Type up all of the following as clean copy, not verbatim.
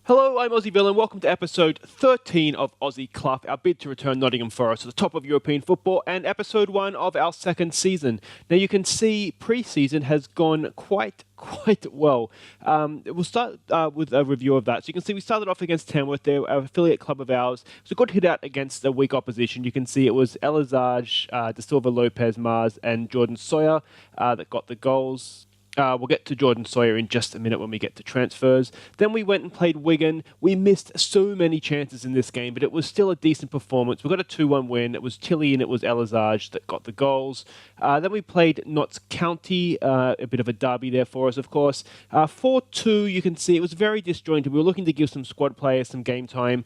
Hello, I'm Aussie Villain. Welcome to episode 13 of Aussie Cluff, our bid to return Nottingham Forest to the top of European football, and episode 1 of our second season. Now, you can see pre-season has gone quite well. We'll start with a review of that. So you can see we started off against Tamworth, their affiliate club of ours. It was a good hit out against a weak opposition. You can see it was Elizage, De Silva Lopez, Mars, and Jordan Sawyer that got the goals. We'll get to Jordan Sawyer in just a minute when we get to transfers. Then we went and played Wigan. We missed so many chances in this game, but it was still a decent performance. We got a 2-1 win. It was Tilly and it was Elizage that got the goals. Then we played Notts County, a bit of a derby there for us, of course. 4-2, you can see it was very disjointed. We were looking to give some squad players some game time,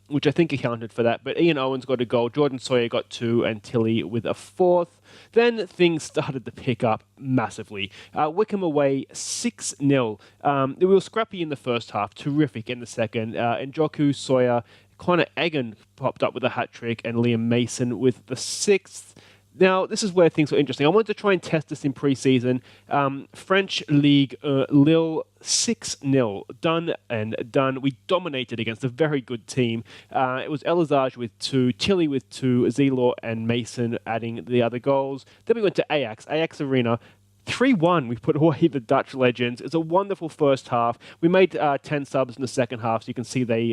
which I think accounted for that. But Ian Owens got a goal, Jordan Sawyer got 2, and Tilly with a 4th. Then things started to pick up massively. Wickham away 6-0. We were scrappy in the first half, terrific in the second. Njoku, Sawyer, Connor Egan popped up with a hat-trick, and Liam Mason with the 6th. Now, this is where things were interesting. I wanted to try and test this in pre-season. French League, Lille 6-0. Done and done. We dominated against a very good team. It was Elizage with 2, Tilly with 2, Zelor and Mason adding the other goals. Then we went to Ajax Arena. 3-1, we put away the Dutch legends. It's a wonderful first half. We made 10 subs in the second half, so you can see they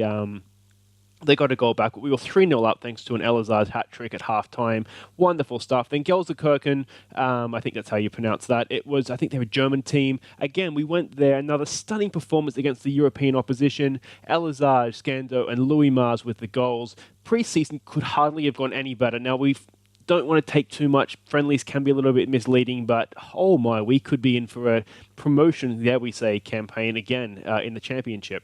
got a goal back. We were 3-0 up thanks to an Elazar hat-trick at half-time. Wonderful stuff. Then Gelsenkirchen, I think that's how you pronounce that. I think they're a German team. Again, we went there. Another stunning performance against the European opposition. Elazar, Scando, and Louis Mars with the goals. Pre-season could hardly have gone any better. Now, we don't want to take too much. Friendlies can be a little bit misleading, but oh my, we could be in for a promotion, dare we say, campaign again in the championship.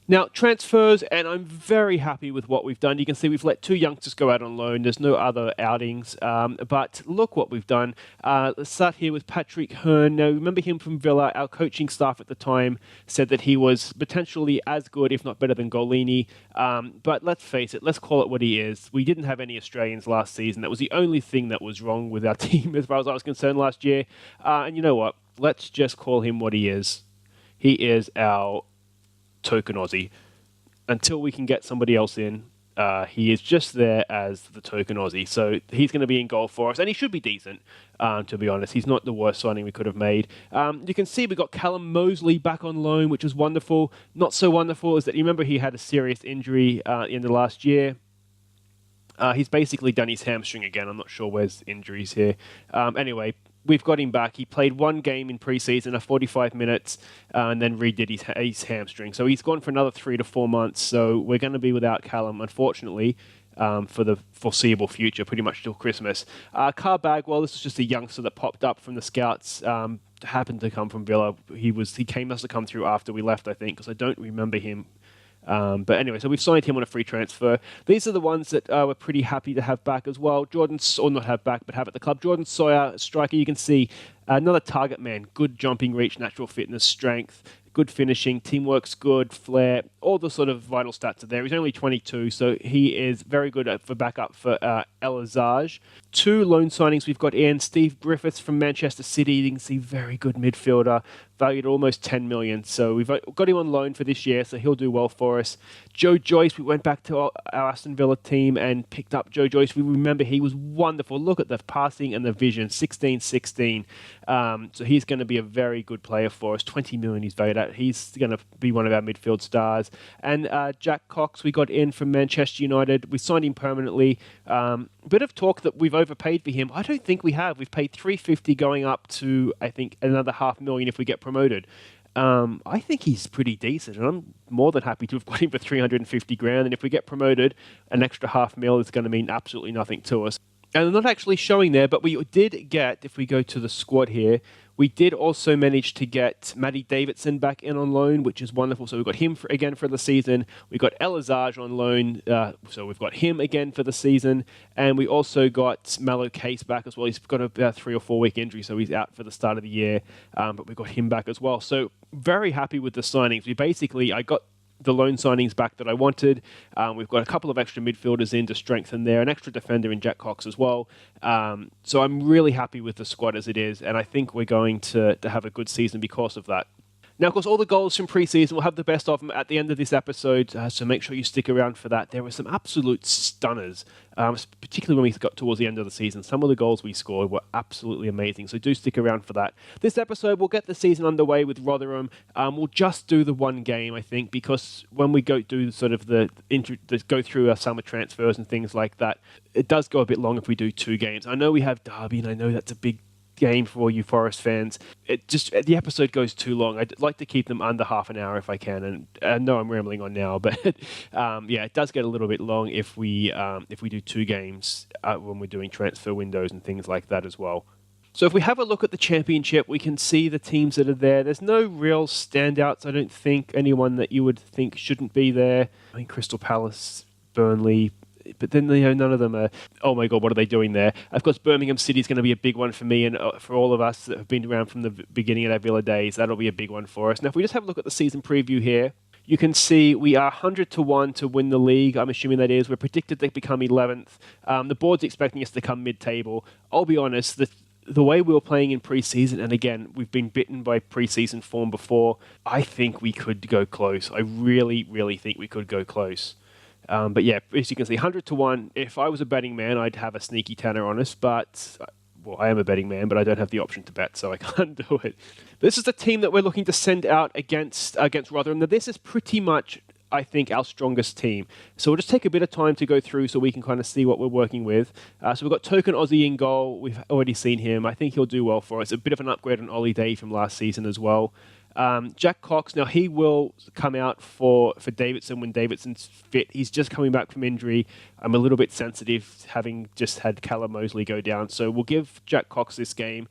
Now, transfers, and I'm very happy with what we've done. You can see we've let 2 youngsters go out on loan. There's no other outings, but look what we've done. Let's start here with Patrick Hearn. Now, remember him from Villa. Our coaching staff at the time said that he was potentially as good, if not better than Golini. But let's face it, let's call it what he is. We didn't have any Australians last season. That was the only thing that was wrong with our team as far as I was concerned last year. And you know what? Let's just call him what he is. He is our token Aussie. Until we can get somebody else in, he is just there as the token Aussie. So he's going to be in goal for us, and he should be decent, to be honest. He's not the worst signing we could have made. You can see we got Callum Mosley back on loan, which was wonderful. Not so wonderful is that you remember he had a serious injury at the end of last year. He's basically done his hamstring again. I'm not sure where's injuries here. Anyway, we've got him back. He played 1 game in pre-season, 45 minutes, and then redid his hamstring. So he's gone for another 3 to 4 months. So we're going to be without Callum, unfortunately, for the foreseeable future, pretty much till Christmas. Carl Bagwell, this is just a youngster that popped up from the scouts. Happened to come from Villa. He must have come through after we left, I think, because I don't remember him. But anyway, so we've signed him on a free transfer. These are the ones that we're pretty happy to have back as well. Not have back, but have at the club. Jordan Sawyer, striker, you can see another target man. Good jumping reach, natural fitness, strength, good finishing, teamwork's good, flair, all the sort of vital stats are there. He's only 22, so he is very good for backup for Elizage. 2 loan signings we've got in. Steve Griffiths from Manchester City. You can see very good midfielder, valued at almost 10 million. So we've got him on loan for this year, so he'll do well for us. Joe Joyce, we went back to our Aston Villa team and picked up Joe Joyce. We remember he was wonderful. Look at the passing and the vision, 16-16. So he's going to be a very good player for us. 20 million he's valued at. He's going to be one of our midfield stars. And Jack Cox, we got in from Manchester United. We signed him permanently. Bit of talk that we've overpaid for him. I don't think we have. We've paid 350 going up to, I think, another 500,000 if we get promoted. I think he's pretty decent, and I'm more than happy to have got him for 350 grand. And if we get promoted, an extra 500,000 is going to mean absolutely nothing to us. And they're not actually showing there, but we did get, if we go to the squad here, we did also manage to get Matty Davidson back in on loan, which is wonderful. So we've got him again for the season. We got Elizage on loan, so we've got him again for the season. And we also got Mallow Case back as well. He's got a 3 or 4 week injury, so he's out for the start of the year. But we got him back as well. So very happy with the signings. I got the loan signings back that I wanted. We've got a couple of extra midfielders in to strengthen there, an extra defender in Jack Cox as well. So I'm really happy with the squad as it is, and I think we're going to have a good season because of that. Now, of course, all the goals from pre-season, we'll have the best of them at the end of this episode, so make sure you stick around for that. There were some absolute stunners, particularly when we got towards the end of the season. Some of the goals we scored were absolutely amazing, so do stick around for that. This episode, we'll get the season underway with Rotherham. We'll just do the one game, I think, because when we go do sort of go through our summer transfers and things like that, it does go a bit long if we do 2 games. I know we have Derby, and I know that's a big game for all you Forest fans. The episode goes too long. I'd like to keep them under half an hour if I can, and I know I'm rambling on now, but it does get a little bit long if we do 2 games when we're doing transfer windows and things like that as well. So if we have a look at the championship, we can see the teams that are there. There's no real standouts. I don't think anyone that you would think shouldn't be there. I mean, Crystal Palace, Burnley, but then none of them are, oh my God, what are they doing there? Of course, Birmingham City is going to be a big one for me and for all of us that have been around from the beginning of our Villa days. That'll be a big one for us. Now, if we just have a look at the season preview here, you can see we are 100-1 to win the league. I'm assuming that is. We're predicted to become 11th. The board's expecting us to come mid-table. I'll be honest, the way we were playing in pre-season, and again, we've been bitten by pre-season form before, I think we could go close. I really, really think we could go close. But yeah, as you can see, 100-1. If I was a betting man, I'd have a sneaky tenner on us, but I am a betting man, but I don't have the option to bet, so I can't do it. This is the team that we're looking to send out against Rotherham. Now, this is pretty much, I think, our strongest team. So we'll just take a bit of time to go through so we can kind of see what we're working with. So we've got Token Aussie in goal. We've already seen him. I think he'll do well for us. A bit of an upgrade on Ollie Day from last season as well. Jack Cox, now he will come out for Davidson when Davidson's fit. He's just coming back from injury. I'm a little bit sensitive, having just had Callum Mosley go down. So we'll give Jack Cox this game.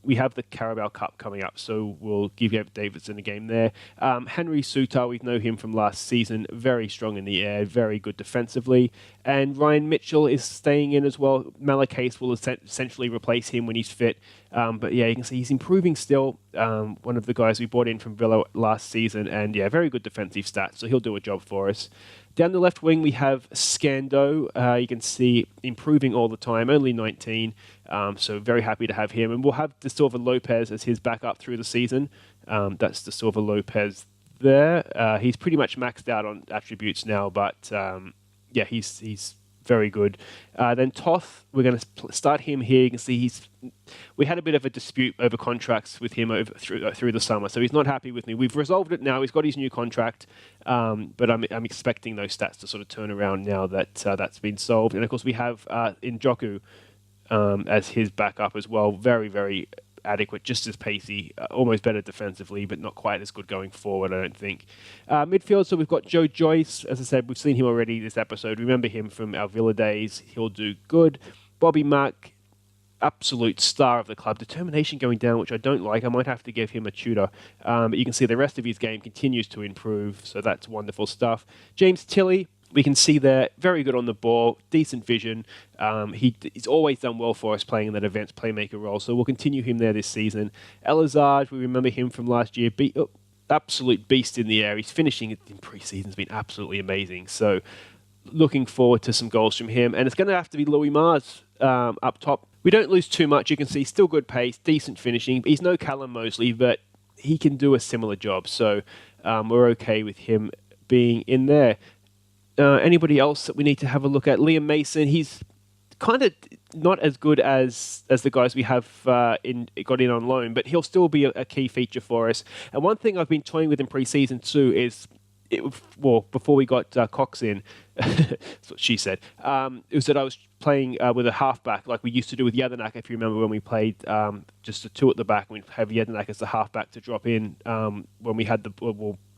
We have the Carabao Cup coming up, so we'll give Davidson a game there. Henry Sutar, we know him from last season, very strong in the air, very good defensively. And Ryan Mitchell is staying in as well. Malakase will essentially replace him when he's fit. But yeah, you can see he's improving still. One of the guys we brought in from Villa last season, and yeah, very good defensive stats, so he'll do a job for us. Down the left wing, we have Scando. You can see improving all the time, only 19. So very happy to have him. And we'll have De Silva Lopez as his backup through the season. That's De Silva Lopez there. He's pretty much maxed out on attributes now, but yeah, he's very good. Then Toth, we're going to start him here. You can see we had a bit of a dispute over contracts with him through the summer, so he's not happy with me. We've resolved it now. He's got his new contract, but I'm expecting those stats to sort of turn around now that that's been solved. And of course, we have Njoku as his backup as well. Very, very adequate, just as pacey, almost better defensively, but not quite as good going forward, I don't think. Midfield, so we've got Joe Joyce. As I said, we've seen him already this episode. Remember him from our Villa days. He'll do good. Bobby Mack, absolute star of the club. Determination going down, which I don't like. I might have to give him a tutor. But you can see the rest of his game continues to improve, so that's wonderful stuff. James Tilley, we can see there, very good on the ball, decent vision. He's always done well for us playing in that advanced playmaker role, so we'll continue him there this season. Elazard, we remember him from last year, absolute beast in the air. He's finishing in pre-season, has been absolutely amazing. So looking forward to some goals from him. And it's going to have to be Louis Mars up top. We don't lose too much. You can see still good pace, decent finishing. He's no Callum Mosley, but he can do a similar job. So we're okay with him being in there. Anybody else that we need to have a look at? Liam Mason, he's kind of not as good as the guys we have got in on loan, but he'll still be a key feature for us. And one thing I've been toying with in pre-season too is, before we got Cox in, that's what she said, it was that I was playing with a halfback like we used to do with Jedinak, if you remember when we played just the 2 at the back, and we'd have Jedinak as the halfback to drop in when we had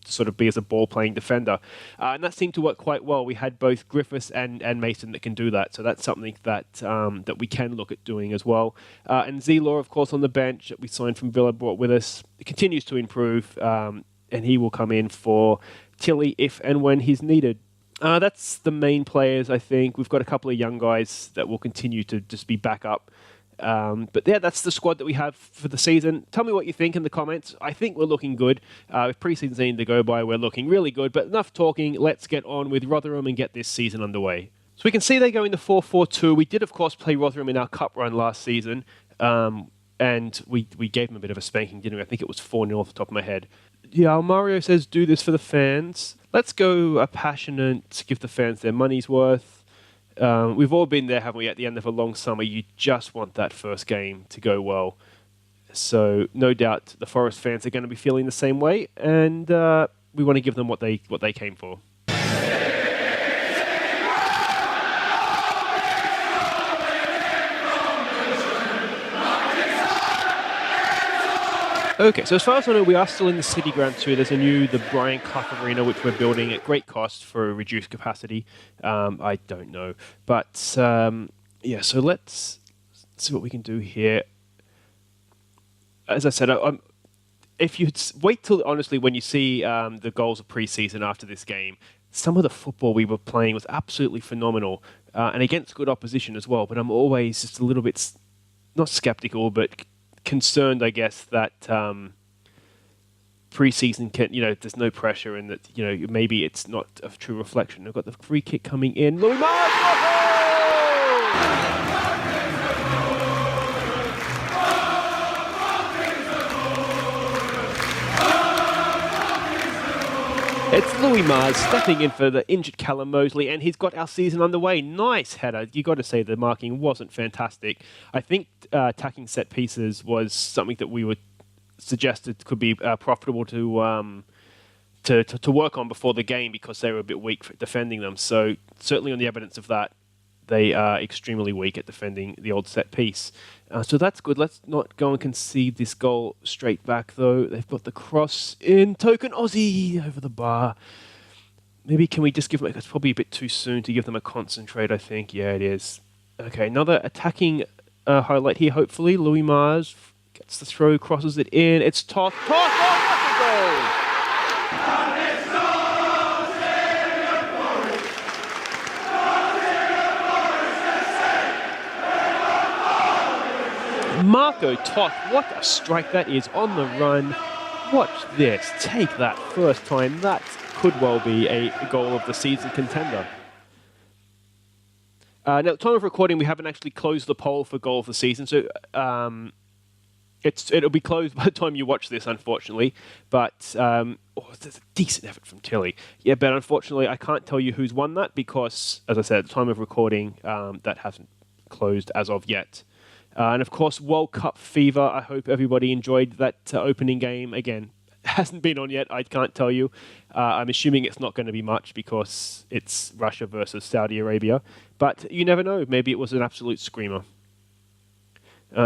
sort of be as a ball-playing defender. And that seemed to work quite well. We had both Griffiths and Mason that can do that, so that's something that we can look at doing as well. And Zelaw, of course, on the bench that we signed from Villa, brought with us, continues to improve, and he will come in for Tilley if and when he's needed. That's the main players, I think. We've got a couple of young guys that will continue to just be back up. But yeah, that's the squad that we have for the season. Tell me what you think in the comments. I think we're looking good. With pre-season needing to go by, we're looking really good. But enough talking. Let's get on with Rotherham and get this season underway. So we can see they're going to 4-4-2. We did, of course, play Rotherham in our cup run last season. and we gave them a bit of a spanking, didn't we? I think it was 4-0 off the top of my head. Yeah, Mario says, do this for the fans. Let's go passionate, give the fans their money's worth. We've all been there, haven't we? At the end of a long summer, you just want that first game to go well. So no doubt the Forest fans are going to be feeling the same way, and we want to give them what they came for. Okay, so as far as I know, we are still in the City Ground 2. There's the Brian Clough Arena, which we're building at great cost for a reduced capacity. I don't know. But, yeah, so let's see what we can do here. As I said, if you wait till, honestly, when you see the goals of pre-season after this game, some of the football we were playing was absolutely phenomenal, and against good opposition as well. But I'm always just a little bit, not skeptical, but concerned, I guess, that pre-season there's no pressure, and that maybe it's not a true reflection. We've got the free kick coming in. Louis Mars! It's Louis Mars stepping in for the injured Callum Mosley, and he's got our season underway. Nice header. You got to say the marking wasn't fantastic. I think attacking set pieces was something that we were suggested could be profitable to work on before the game, because they were a bit weak for defending them. So certainly on the evidence of that, they are extremely weak at defending the old set piece. So that's good. Let's not go and concede this goal straight back, though. They've got the cross in. Token Aussie over the bar. Maybe can we just give them... It's probably a bit too soon to give them a concentrate, I think. Yeah, it is. Okay, another attacking highlight here, hopefully. Louis Mars gets the throw, crosses it in. It's Toth. Toth! Oh, what a goal! Marco Toth, what a strike that is on the run. Watch this. Take that first time. That could well be a goal of the season contender. Now, at the time of recording, we haven't actually closed the poll for goal of the season, so it'll be closed by the time you watch this, unfortunately. But there's a decent effort from Tilly. Yeah, but unfortunately, I can't tell you who's won that because, as I said, at the time of recording, that hasn't closed as of yet. And of course, World Cup fever. I hope everybody enjoyed that opening game. Again, hasn't been on yet. I can't tell you. I'm assuming it's not going to be much because it's Russia versus Saudi Arabia. But you never know. Maybe it was an absolute screamer.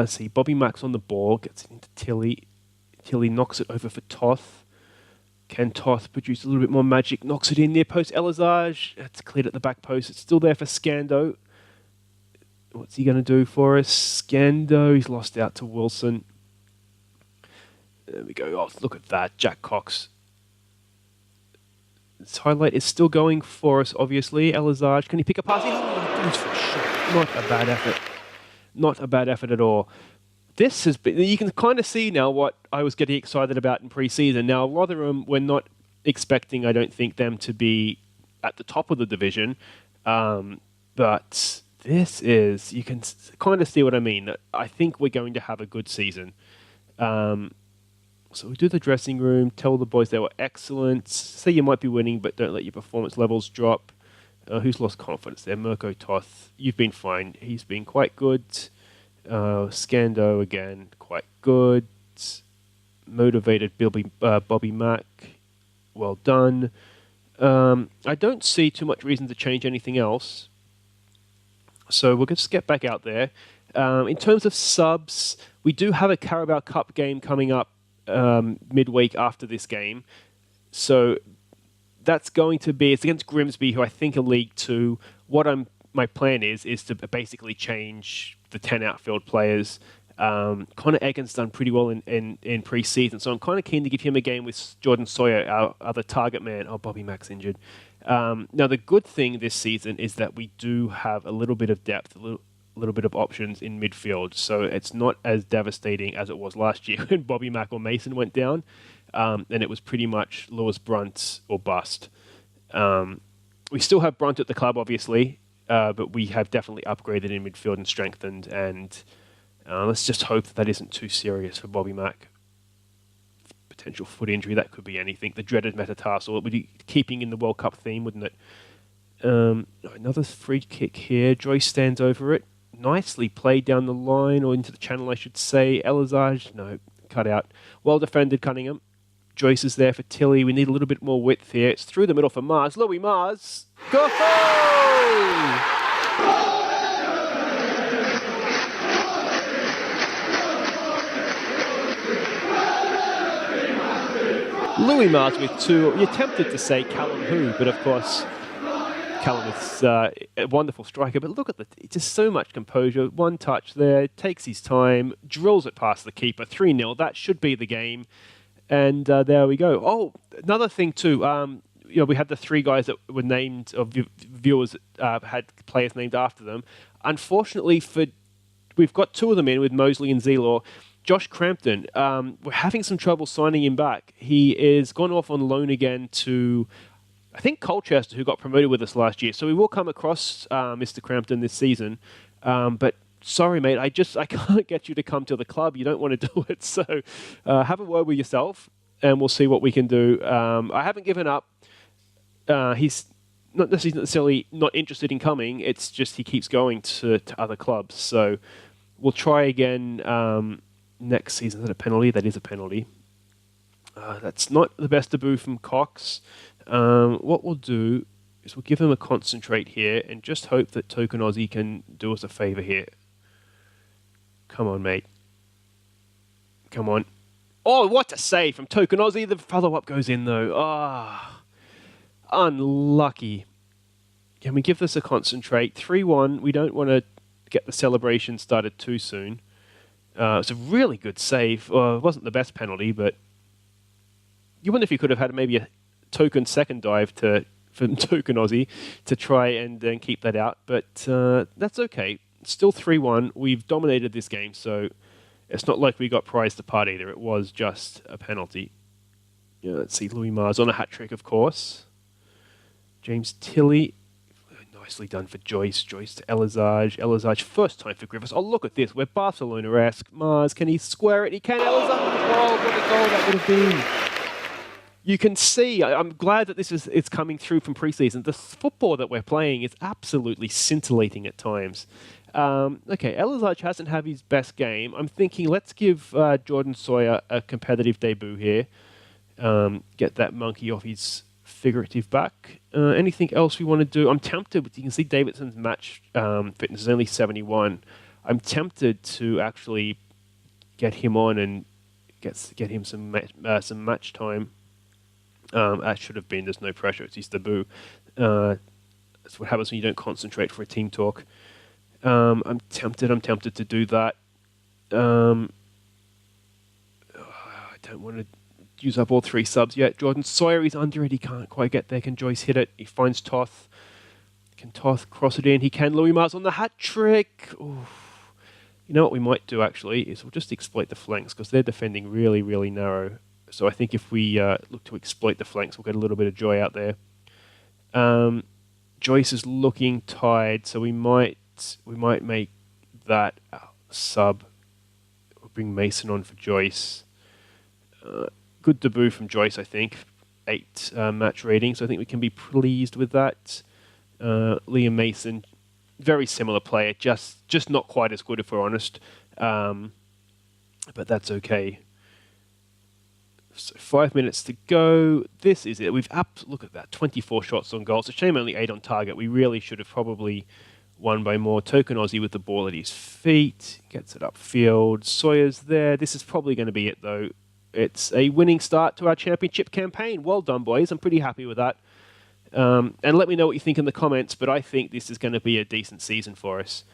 See, Bobby Mack's on the ball. Gets it into Tilly. Tilly knocks it over for Toth. Can Toth produce a little bit more magic? Knocks it in near post Elizage. It's cleared at the back post. It's still there for Scando. What's he going to do for us? Scando, he's lost out to Wilson. There we go. Oh, look at that. Jack Cox. This highlight is still going for us, obviously. Elizage, can he pick a pass? Oh, goes for a shot. Not a bad effort. Not a bad effort at all. This has been... You can kind of see now what I was getting excited about in pre-season. Now, Rotherham, we're not expecting, I don't think, them to be at the top of the division. But... this is, you can kind of see what I mean. I think we're going to have a good season. So we do the dressing room, tell the boys they were excellent, say you might be winning, but don't let your performance levels drop. Who's lost confidence there? Mirko Toth, you've been fine. He's been quite good. Scando, again, quite good. Motivated Bobby Mack, well done. I don't see too much reason to change anything else. So we'll just get back out there. In terms of subs, we do have a Carabao Cup game coming up midweek after this game. So that's going to be, it's against Grimsby, who I think are League 2. My plan is to basically change the 10 outfield players. Connor Egan's done pretty well in pre-season, so I'm kind of keen to give him a game with Jordan Sawyer, our other target man. Oh, Bobby Mack's injured. Now, the good thing this season is that we do have a little bit of depth, a little bit of options in midfield. So it's not as devastating as it was last year when Bobby Mack or Mason went down. And it was pretty much Lewis Brunt or bust. We still have Brunt at the club, obviously, but we have definitely upgraded in midfield and strengthened. And Let's just hope that isn't too serious for Bobby Mack. Potential foot injury, that could be anything. The dreaded metatarsal. It would be keeping in the World Cup theme, wouldn't it? Another free kick here. Joyce stands over it. Nicely played down the line, or into the channel, I should say. Elizage, no, cut out. Well defended, Cunningham. Joyce is there for Tilly. We need a little bit more width here. It's through the middle for Mars. Louis Mars. Go! Louis Mars with 2. You're tempted to say Callum who, but of course, Callum is a wonderful striker. But look at just so much composure. One touch there, takes his time, drills it past the keeper. 3-0. That should be the game. And there we go. Oh, another thing too. We had the 3 guys that were named, or viewers had players named after them. Unfortunately, we've got 2 of them in with Mosley and Zelor. Josh Crampton, we're having some trouble signing him back. He is gone off on loan again to, I think, Colchester, who got promoted with us last year. So we will come across Mr. Crampton this season. But sorry, mate, I can't get you to come to the club. You don't want to do it. So have a word with yourself, and we'll see what we can do. I haven't given up. He's not necessarily not interested in coming. It's just he keeps going to other clubs. So we'll try again next season. Is that a penalty? That is a penalty. That's not the best debut from Cox. What we'll do is we'll give him a concentrate here and just hope that Token Aussie can do us a favour here. Come on, mate. Come on. Oh, what a save from Token Aussie. The follow-up goes in, though. Unlucky. Can we give this a concentrate? 3-1. We don't want to get the celebration started too soon. It's a really good save. It wasn't the best penalty, but you wonder if you could have had maybe a token second dive from Token Aussie to try and then keep that out. But that's okay. Still 3-1. We've dominated this game, so it's not like we got prized apart either. It was just a penalty. Let's see. Louis Mars on a hat-trick, of course. James Tilley. Nicely done for Joyce. Joyce to Elizage. Elizage, first time for Griffiths. Oh, look at this. We're Barcelona-esque. Mars, can he square it? He can. Elizage. Oh, what a goal that would have been. You can see, I'm glad that it's coming through from pre-season. The football that we're playing is absolutely scintillating at times. Okay, Elizage hasn't had his best game. I'm thinking let's give Jordan Sawyer a competitive debut here. Get that monkey off his figurative back. Anything else we want to do? I'm tempted. You can see Davidson's match fitness is only 71. I'm tempted to actually get him on and get him some match time. That should have been. There's no pressure. It's his debut. That's what happens when you don't concentrate for a team talk. I'm tempted to do that. I don't want to use up all 3 subs yet. Jordan Sawyer, he's under it. He can't quite get there. Can Joyce hit it? He finds Toth. Can Toth cross it in? He can. Louis Mars on the hat trick. Ooh. You know what we might do actually is we'll just exploit the flanks because they're defending really, really narrow. So I think if we look to exploit the flanks, we'll get a little bit of joy out there. Joyce is looking tired, so we might make that sub. We'll bring Mason on for Joyce. Good debut from Joyce, I think. 8 match rating, so I think we can be pleased with that. Liam Mason, very similar player, just not quite as good if we're honest. But that's okay. So 5 minutes to go. This is it. Look at that. 24 shots on goal. It's a shame only 8 on target. We really should have probably won by more. Token Aussie with the ball at his feet. Gets it upfield. Sawyer's there. This is probably going to be it, though. It's a winning start to our championship campaign. Well done, boys. I'm pretty happy with that. And let me know what you think in the comments, but I think this is going to be a decent season for us.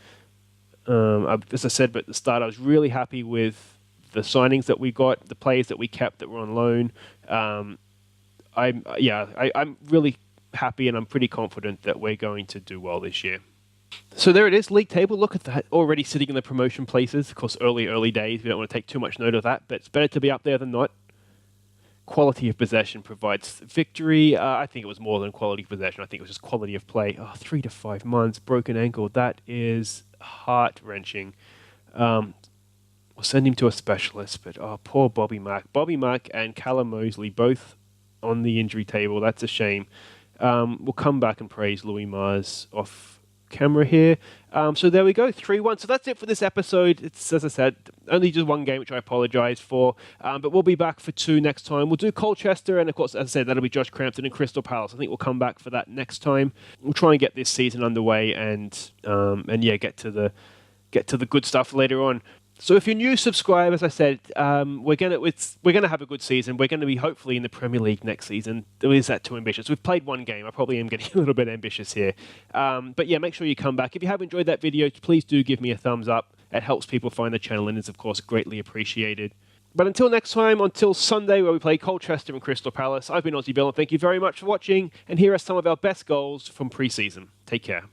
As I said at the start, I was really happy with the signings that we got, the players that we kept that were on loan. I'm really happy and I'm pretty confident that we're going to do well this year. So there it is, league table. Look at that, already sitting in the promotion places. Of course, early days. We don't want to take too much note of that, but it's better to be up there than not. Quality of possession provides victory. I think it was more than quality of possession. I think it was just quality of play. 3 to 5 months, broken ankle. That is heart-wrenching. or send him to a specialist. But poor Bobby Mack. Bobby Mack and Callum Mosley both on the injury table. That's a shame. We'll come back and praise Louis Mars off camera here. So there we go, 3-1. So that's it for this episode. It's, as I said, only just one game, which I apologise for. But we'll be back for 2 next time. We'll do Colchester, and of course, as I said, that'll be Josh Crampton and Crystal Palace. I think we'll come back for that next time. We'll try and get this season underway and get to the good stuff later on. So if you're new, subscribe. As I said, we're gonna have a good season. We're going to be hopefully in the Premier League next season. Is that too ambitious? We've played one game. I probably am getting a little bit ambitious here. But yeah, make sure you come back. If you have enjoyed that video, please do give me a thumbs up. It helps people find the channel and is, of course, greatly appreciated. But until next time, until Sunday, where we play Colchester and Crystal Palace, I've been Aussie Bill, and thank you very much for watching. And here are some of our best goals from pre-season. Take care.